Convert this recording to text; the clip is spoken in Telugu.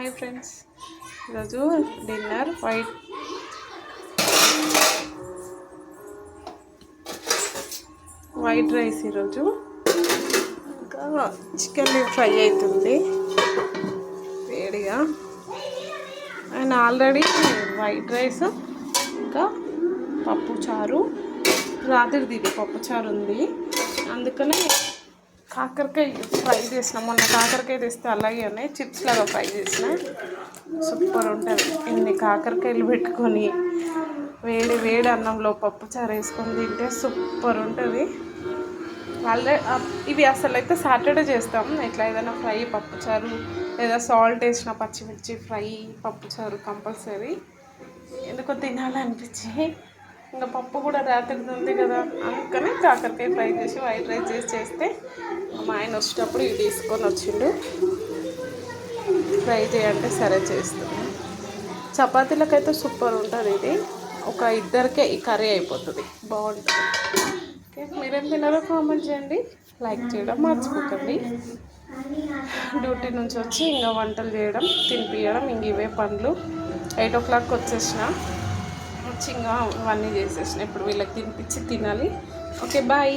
హాయ్ ఫ్రెండ్స్, ఈరోజు డిన్నర్ వైట్ రైస్. ఈరోజు ఇంకా చికెన్ ఫ్రై అవుతుంది వేడిగా. అండ్ ఆల్రెడీ వైట్ రైస్ ఇంకా పప్పు చారు రాత్రిది పప్పు చారు ఉంది, అందుకనే కాకరకాయ ఫ్రై చేసిన. మొన్న కాకరకాయ తెస్తే అలాగే చిప్స్ లాగా ఫ్రై చేసిన. సూపర్ ఉంటుంది. ఇన్ని కాకరకాయలు పెట్టుకొని వేడి వేడి అన్నంలో పప్పు చారు వేసుకొని తింటే సూపర్ ఉంటుంది. ఇవి అసలు అయితే సాటర్డే చేస్తాం. ఇట్లా ఏదైనా ఫ్రై పప్పుచారు లేదా సాల్ట్ వేసిన పచ్చిమిర్చి ఫ్రై పప్పుచారు కంపల్సరీ. ఎందుకో తినాలనిపించి ఇంకా పప్పు కూడా రాత్రిది ఉంది కదా, అందుకని కాకరకాయ ఫ్రై చేసి వైట్ రైస్ చేస్తే మా ఆయన వచ్చేటప్పుడు ఇవి తీసుకొని వచ్చిండు. ఫ్రై చేయంటే సరే చేస్తాను. చపాతీలకైతే సూపర్ ఉంటుంది. ఇది ఒక ఇద్దరికే ఈ కర్రీ అయిపోతుంది, బాగుంటుంది. ఓకే, మీరేం తిన్నారో కామెంట్ చేయండి, లైక్ చేయడం మర్చిపోకండి. డ్యూటీ నుంచి వచ్చి ఇంకా వంటలు చేయడం తినిపించడం ఇంక ఇవే పనులు. 8 o'clock వచ్చేసిన, వచ్చి ఇంకా ఇవన్నీ చేసేసిన. ఇప్పుడు వీళ్ళకి తినిపించి తినాలి. Okay, bye.